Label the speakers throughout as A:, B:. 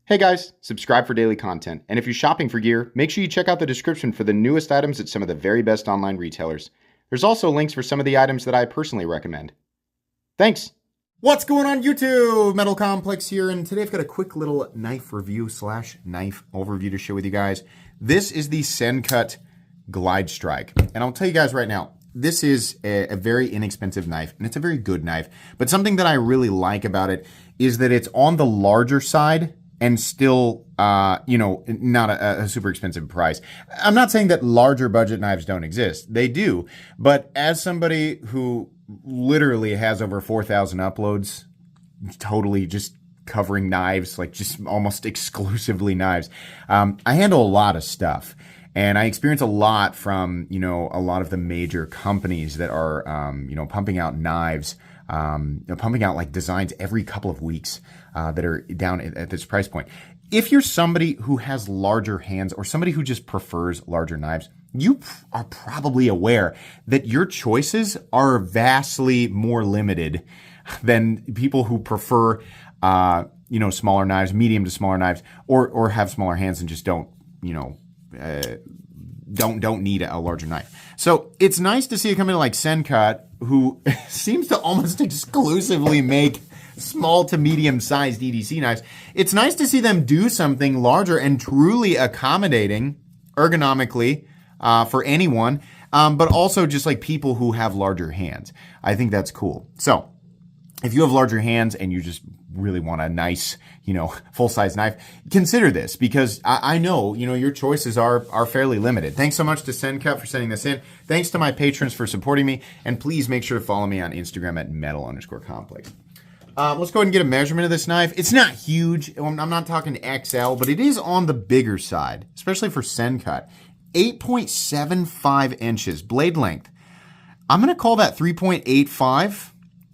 A: Hey guys, subscribe for daily content. And if you're shopping for gear, make sure you check out the description for the newest items at some of the very best online retailers. There's also links for some of the items that I personally recommend. Thanks!
B: What's going on YouTube? Metal Complex here, and today I've got a quick little knife review slash knife overview to share with you guys. This is the Sencut Glide Strike, and I'll tell you guys right now, this is a very inexpensive knife, and it's a very good knife, but something that I really like about it is that it's on the larger side and still, not a super expensive price. I'm not saying that larger budget knives don't exist. They do, but as somebody who literally has over 4,000 uploads, totally just covering knives, like just almost exclusively knives, I handle a lot of stuff. And I experience a lot from, a lot of the major companies that are, pumping out knives, pumping out like designs every couple of weeks that are down at this price point. If you're somebody who has larger hands or somebody who just prefers larger knives, you are probably aware that your choices are vastly more limited than people who prefer, smaller knives, medium to smaller knives, or have smaller hands and just don't need a larger knife. So it's nice to see a company like Sencut, who seems to almost exclusively make small to medium sized EDC knives. It's nice to see them do something larger and truly accommodating ergonomically for anyone, but also just like people who have larger hands. I think that's cool. So if you have larger hands and you just really want a nice, full-size knife, consider this, because I know, your choices are fairly limited. Thanks so much to Sencut for sending this in. Thanks to my patrons for supporting me. And please make sure to follow me on Instagram at metal_complex. Let's go ahead and get a measurement of this knife. It's not huge. I'm not talking XL, but it is on the bigger side, especially for Sencut. 8.75 inches blade length. I'm going to call that 3.85.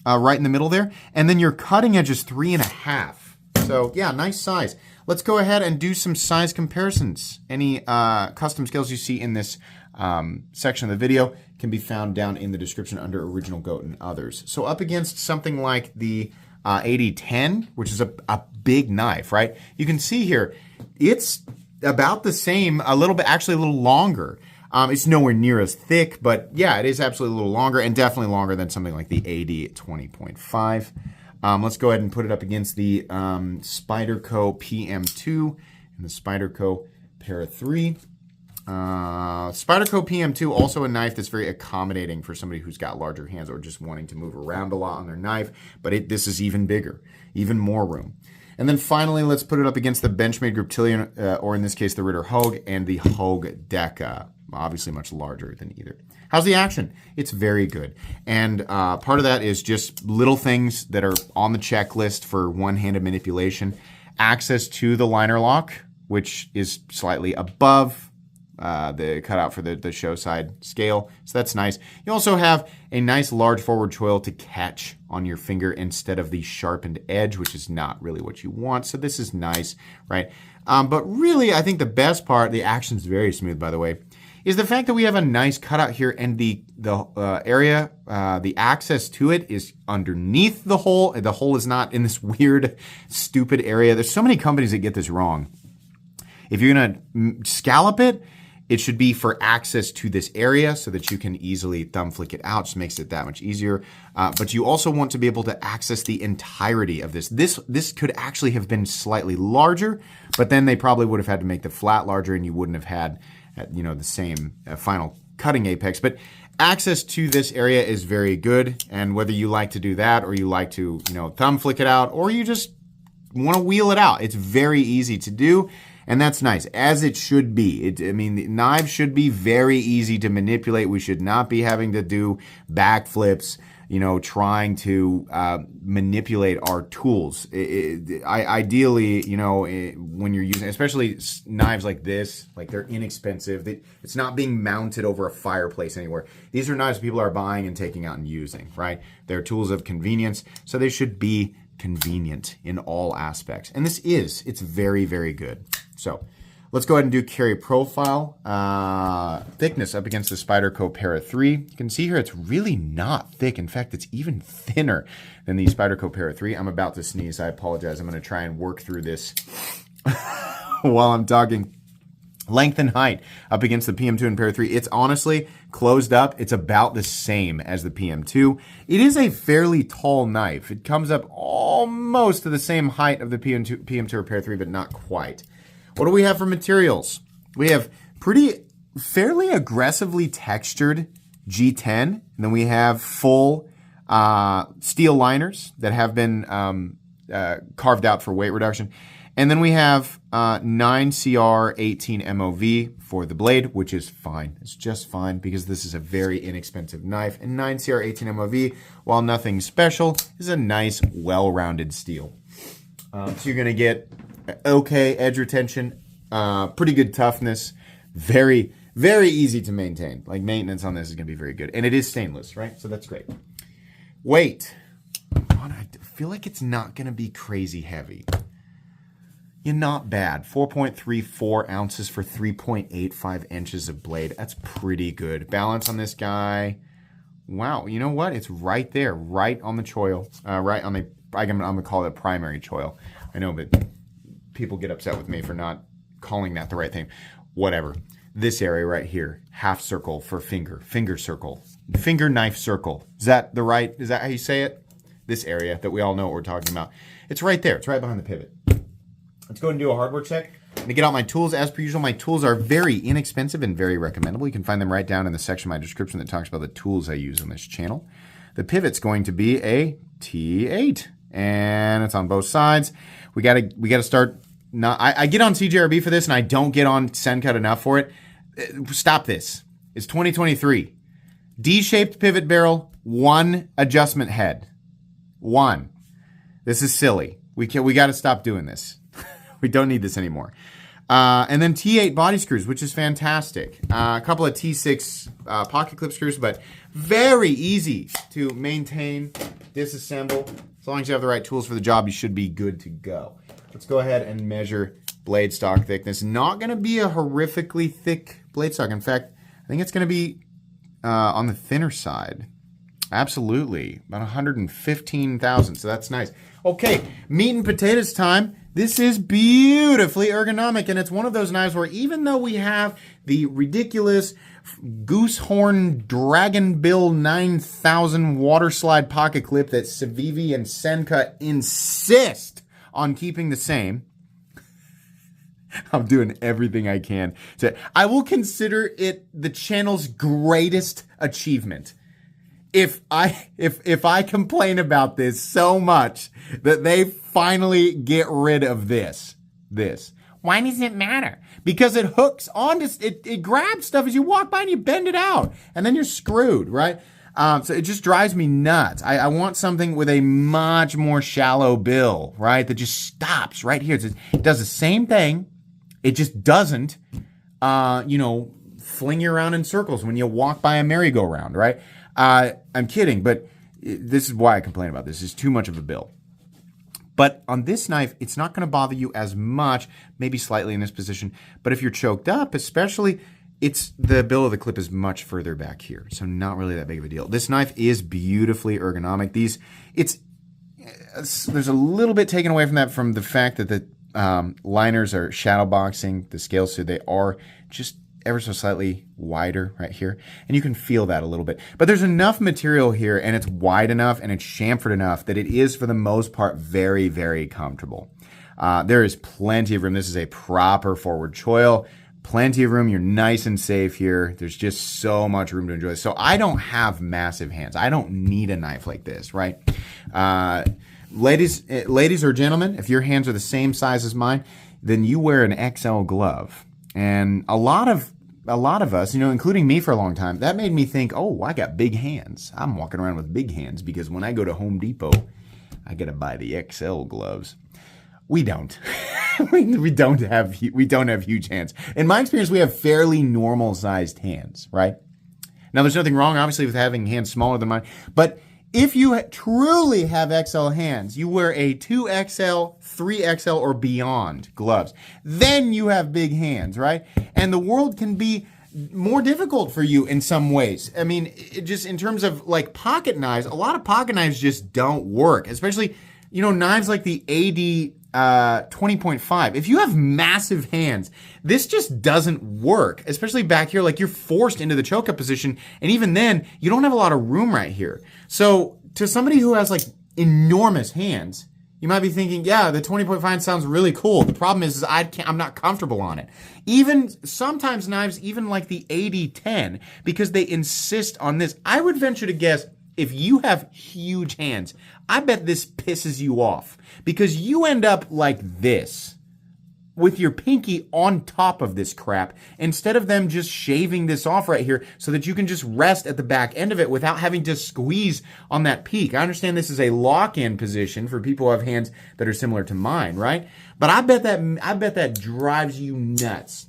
B: Right in the middle there. And then your cutting edge is 3.5. So yeah, nice size. Let's go ahead and do some size comparisons. Any custom scales you see in this section of the video can be found down in the description under Original Goat and others. So up against something like the 8010, which is a big knife, right? You can see here, it's about the same, a little bit, actually a little longer. It's nowhere near as thick, but yeah, it is absolutely a little longer and definitely longer than something like the AD 20.5. Let's go ahead and put it up against the Spyderco PM2 and the Spyderco Para 3. Spyderco PM2, also a knife that's very accommodating for somebody who's got larger hands or just wanting to move around a lot on their knife, but this is even bigger, even more room. And then finally, let's put it up against the Benchmade Griptilian, or in this case, the Ritter Hogue and the Hogue Deca. Obviously much larger than either. How's the action? It's very good. And part of that is just little things that are on the checklist for one-handed manipulation. Access to the liner lock, which is slightly above the cutout for the show side scale. So that's nice. You also have a nice large forward choil to catch on your finger instead of the sharpened edge, which is not really what you want. So this is nice, right? But really, I think the best part, the action's very smooth, by the way, is the fact that we have a nice cutout here, and the area, the access to it is underneath the hole. The hole is not in this weird, stupid area. There's so many companies that get this wrong. If you're gonna scallop it, it should be for access to this area so that you can easily thumb flick it out. Just makes it that much easier. But you also want to be able to access the entirety of this. This could actually have been slightly larger, but then they probably would have had to make the flat larger, and you wouldn't have had the same final cutting apex. But access to this area is very good, and whether you like to do that or you like to thumb flick it out or you just want to wheel it out, it's very easy to do, and that's nice, as it should be. The knives should be very easy to manipulate. We should not be having to do backflips, trying to manipulate our tools. Ideally, when you're using, especially knives like this, like they're inexpensive. It's not being mounted over a fireplace anywhere. These are knives people are buying and taking out and using, right? They're tools of convenience, so they should be convenient in all aspects. And it's very, very good. So let's go ahead and do carry profile. Thickness up against the Spyderco Para 3. You can see here it's really not thick. In fact, it's even thinner than the Spyderco Para 3. I'm about to sneeze. I apologize. I'm going to try and work through this while I'm talking. Length and height up against the PM2 and Para 3. It's honestly closed up. It's about the same as the PM2. It is a fairly tall knife. It comes up almost to the same height of the PM2 or Para 3, but not quite. What do we have for materials? We have fairly aggressively textured G10, and then we have full steel liners that have been carved out for weight reduction. And then we have 9CR 18 MOV for the blade, which is fine. It's just fine because this is a very inexpensive knife. And 9CR 18 MOV, while nothing special, is a nice, well-rounded steel. So you're going to get okay edge retention, pretty good toughness, very, very easy to maintain. Like, maintenance on this is going to be very good. And it is stainless, right? So that's great. Weight. I feel like it's not going to be crazy heavy. You're not bad. 4.34 ounces for 3.85 inches of blade. That's pretty good. Balance on this guy. Wow. You know what? It's right there. Right on the choil. Right on the, I'm going to call it a primary choil. I know, but people get upset with me for not calling that the right thing. Whatever. This area right here. Half circle for finger. Finger circle. Finger knife circle. Is that how you say it? This area that we all know what we're talking about. It's right there. It's right behind the pivot. Let's go ahead and do a hardware check. I'm going to get out my tools. As per usual, my tools are very inexpensive and very recommendable. You can find them right down in the section of my description that talks about the tools I use on this channel. The pivot's going to be a T8, and it's on both sides. We got to start. I get on CJRB for this, and I don't get on Sencut enough for it. Stop this. It's 2023. D-shaped pivot barrel, one adjustment head. One. This is silly. We got to stop doing this. We don't need this anymore. And then T8 body screws, which is fantastic. A couple of T6 pocket clip screws, but very easy to maintain, disassemble. As long as you have the right tools for the job, you should be good to go. Let's go ahead and measure blade stock thickness. Not going to be a horrifically thick blade stock. In fact, I think it's going to be on the thinner side. Absolutely. About 115,000. So that's nice. Okay, meat and potatoes time. This is beautifully ergonomic, and it's one of those knives where even though we have the ridiculous Goosehorn Dragon Bill 9000 water slide pocket clip that Civivi and Sencut insist on keeping the same, I'm doing everything I can I will consider it the channel's greatest achievement. If I complain about this so much that they finally get rid of this. Why does it matter? Because it hooks onto it grabs stuff as you walk by and you bend it out, and then you're screwed, right? So it just drives me nuts. I want something with a much more shallow bill, right? That just stops right here. It does the same thing. It just doesn't, fling you around in circles when you walk by a merry-go-round, right? I'm kidding, but this is why I complain about this. It's too much of a bill. But on this knife, it's not going to bother you as much, maybe slightly in this position. But if you're choked up, especially, the bill of the clip is much further back here. So not really that big of a deal. This knife is beautifully ergonomic. There's a little bit taken away from that from the fact that the liners are shadow boxing the scales, so they are just ever so slightly wider right here, and you can feel that a little bit. But there's enough material here, and it's wide enough, and it's chamfered enough that it is, for the most part, very, very comfortable. There is plenty of room. This is a proper forward choil. Plenty of room. You're nice and safe here. There's just so much room to enjoy. So I don't have massive hands. I don't need a knife like this, right? Ladies or gentlemen, if your hands are the same size as mine, then you wear an XL glove. And a lot of us, including me for a long time, that made me think, oh, I got big hands. I'm walking around with big hands because when I go to Home Depot, I got to buy the XL gloves. We don't. we don't have huge hands. In my experience, we have fairly normal sized hands, right? Now, there's nothing wrong, obviously, with having hands smaller than mine, but if you truly have XL hands, you wear a 2XL, 3XL, or beyond gloves. Then you have big hands, right? And the world can be more difficult for you in some ways. I mean, just in terms of like pocket knives, a lot of pocket knives just don't work, especially, knives like the 20.5. If you have massive hands, this just doesn't work, especially back here. Like, you're forced into the choke up position, and even then, you don't have a lot of room right here. So to somebody who has like enormous hands, you might be thinking, yeah, the 20.5 sounds really cool. The problem is I'm not comfortable on it. Even sometimes knives, even like the 80-10, because they insist on this. I would venture to guess, if you have huge hands, I bet this pisses you off, because you end up like this with your pinky on top of this crap, instead of them just shaving this off right here so that you can just rest at the back end of it without having to squeeze on that peak. I understand this is a lock-in position for people who have hands that are similar to mine, right? But I bet that drives you nuts.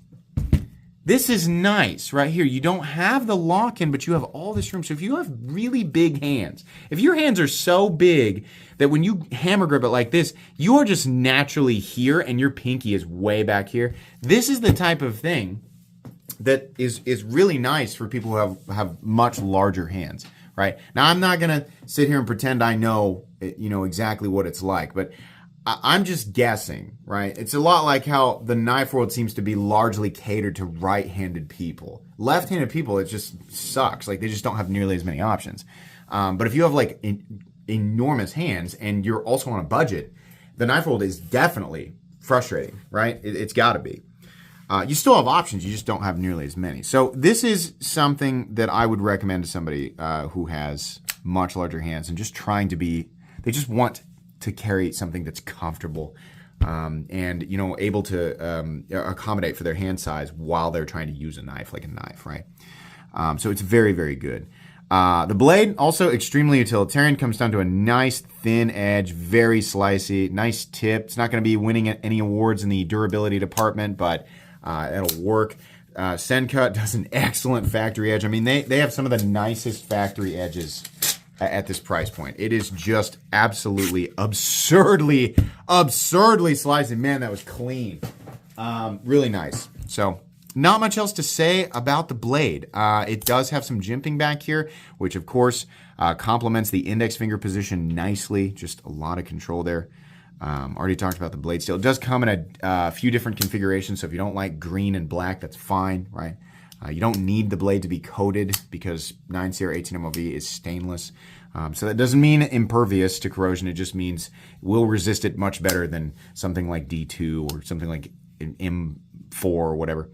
B: This is nice right here. You don't have the lock-in, but you have all this room. So if you have really big hands, if your hands are so big that when you hammer grip it like this, you are just naturally here and your pinky is way back here, this is the type of thing that is really nice for people who have much larger hands, right? Now, I'm not going to sit here and pretend I know, exactly what it's like, but I'm just guessing, right? It's a lot like how the knife world seems to be largely catered to right-handed people. Left-handed people, it just sucks. Like, they just don't have nearly as many options. But if you have like enormous hands and you're also on a budget, the knife world is definitely frustrating, right? It's got to be. You still have options, you just don't have nearly as many. So this is something that I would recommend to somebody who has much larger hands and just they just want to carry something that's comfortable and able to accommodate for their hand size while they're trying to use a knife, like a knife, right? So it's very, very good. The blade, also extremely utilitarian, comes down to a nice thin edge, very slicey, nice tip. It's not going to be winning any awards in the durability department, but it'll work. Sencut does an excellent factory edge. I mean, they have some of the nicest factory edges at this price point. It is just absolutely absurdly slicing. Man, that was clean. Really nice. So not much else to say about the blade. It does have some jimping back here, which of course complements the index finger position nicely. Just a lot of control there. Already talked about the blade steel. It does come in a few different configurations, so if you don't like green and black, that's fine, right? You don't need the blade to be coated because 9Sierra 18MOV is stainless. So that doesn't mean impervious to corrosion. It just means it will resist it much better than something like D2 or something like an M4 or whatever.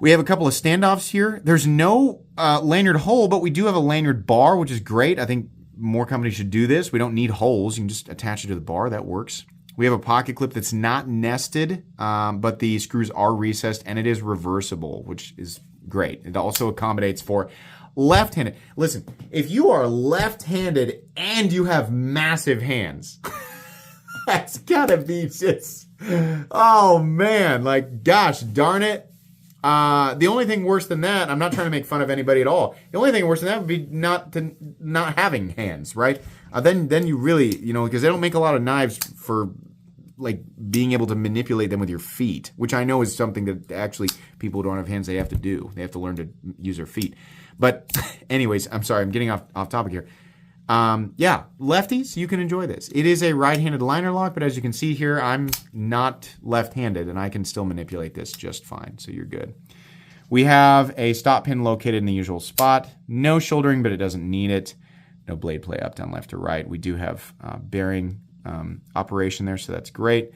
B: We have a couple of standoffs here. There's no lanyard hole, but we do have a lanyard bar, which is great. I think more companies should do this. We don't need holes. You can just attach it to the bar. That works. We have a pocket clip that's not nested, but the screws are recessed, and it is reversible, which is great. It also accommodates for left-handed. Listen, if you are left-handed and you have massive hands, that's gotta be just, oh man, like, gosh darn it. The only thing worse than that, I'm not trying to make fun of anybody at all. The only thing worse than that would be not having hands, right? Then you really, because they don't make a lot of knives for like being able to manipulate them with your feet, which I know is something that actually people who don't have hands, they have to do. They have to learn to use their feet. But anyways, I'm sorry, I'm getting off topic here. Yeah, lefties, you can enjoy this. It is a right-handed liner lock, but as you can see here, I'm not left-handed, and I can still manipulate this just fine, so you're good. We have a stop pin located in the usual spot. No shouldering, but it doesn't need it. No blade play up, down, left, or right. We do have bearing operation there, so that's great.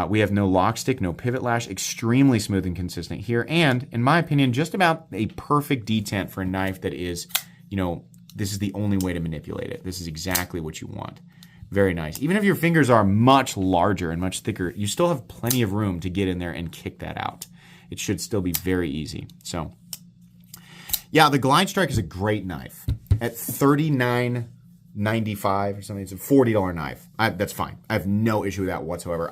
B: We have no lock stick, no pivot lash, extremely smooth and consistent here, and in my opinion, just about a perfect detent for a knife that is, this is the only way to manipulate it. This is exactly what you want. Very nice. Even if your fingers are much larger and much thicker, you still have plenty of room to get in there and kick that out. It should still be very easy. So, yeah, the Glide Strike is a great knife. At $39.95 or something, it's a $40 knife. That's fine. I have no issue with that whatsoever.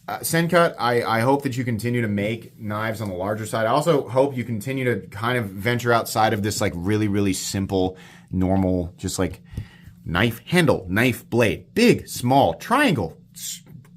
B: Sencut, I hope that you continue to make knives on the larger side. I also hope you continue to kind of venture outside of this like really, really simple, normal, just like knife handle, knife blade, big, small, triangle,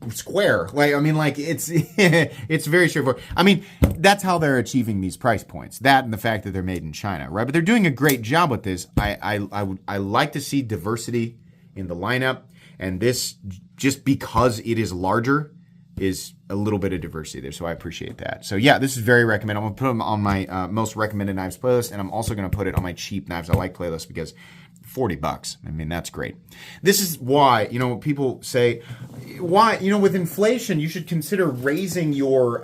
B: square. It's it's very straightforward. I mean, that's how they're achieving these price points. That and the fact that they're made in China, right? But they're doing a great job with this. I like to see diversity in the lineup. And this, just because it is larger, is a little bit of diversity there. So I appreciate that. So yeah, this is very recommended. I'm going to put them on my most recommended knives playlist, and I'm also going to put it on my cheap knives I like playlist because $40. I mean, that's great. This is why, people say, why, with inflation, you should consider raising your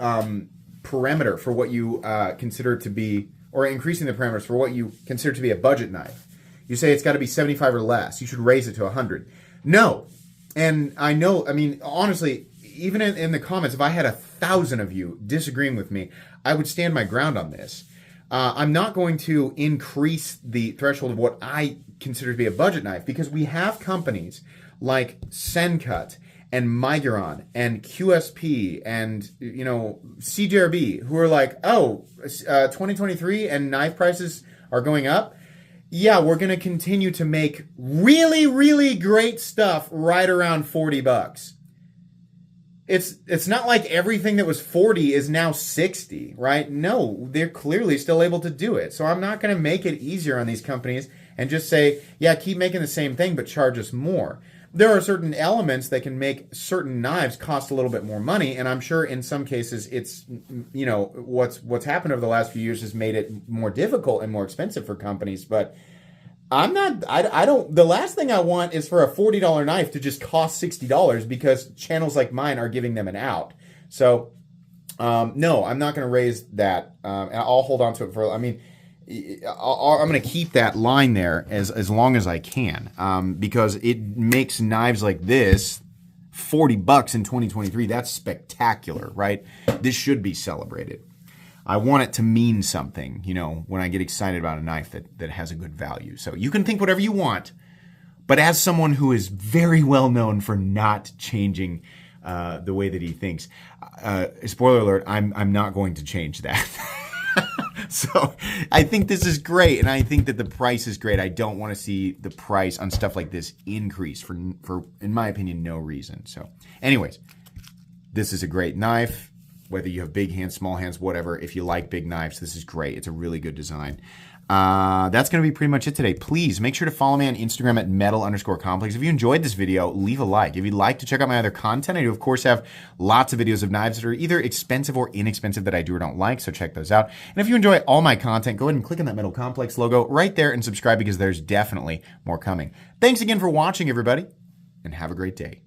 B: parameter for what you consider to be, or increasing the parameters for what you consider to be a budget knife. You say it's got to be 75 or less. You should raise it to 100. No. And I know, honestly, even in the comments, if I had 1,000 of you disagreeing with me, I would stand my ground on this. I'm not going to increase the threshold of what I consider to be a budget knife, because we have companies like Sencut and Miguron and QSP and CJRB who are like, 2023 and knife prices are going up. Yeah, we're going to continue to make really, really great stuff right around $40. It's not like everything that was 40 is now 60, right? No, they're clearly still able to do it. So I'm not going to make it easier on these companies and just say, yeah, keep making the same thing, but charge us more. There are certain elements that can make certain knives cost a little bit more money, and I'm sure in some cases it's, what's happened over the last few years has made it more difficult and more expensive for companies, but the last thing I want is for a $40 knife to just cost $60 because channels like mine are giving them an out. So, no, I'm not going to raise that. And I'll hold on to it I'm going to keep that line there as long as I can, because it makes knives like this $40 in 2023. That's spectacular, right? This should be celebrated. I want it to mean something, when I get excited about a knife that has a good value. So you can think whatever you want, but as someone who is very well known for not changing the way that he thinks, spoiler alert, I'm not going to change that. So I think this is great, and I think that the price is great. I don't want to see the price on stuff like this increase for in my opinion, no reason. So anyways, this is a great knife. Whether you have big hands, small hands, whatever. If you like big knives, this is great. It's a really good design. That's going to be pretty much it today. Please make sure to follow me on Instagram at metal_complex. If you enjoyed this video, leave a like. If you'd like to check out my other content, I do, of course, have lots of videos of knives that are either expensive or inexpensive that I do or don't like, so check those out. And if you enjoy all my content, go ahead and click on that Metal Complex logo right there and subscribe, because there's definitely more coming. Thanks again for watching, everybody, and have a great day.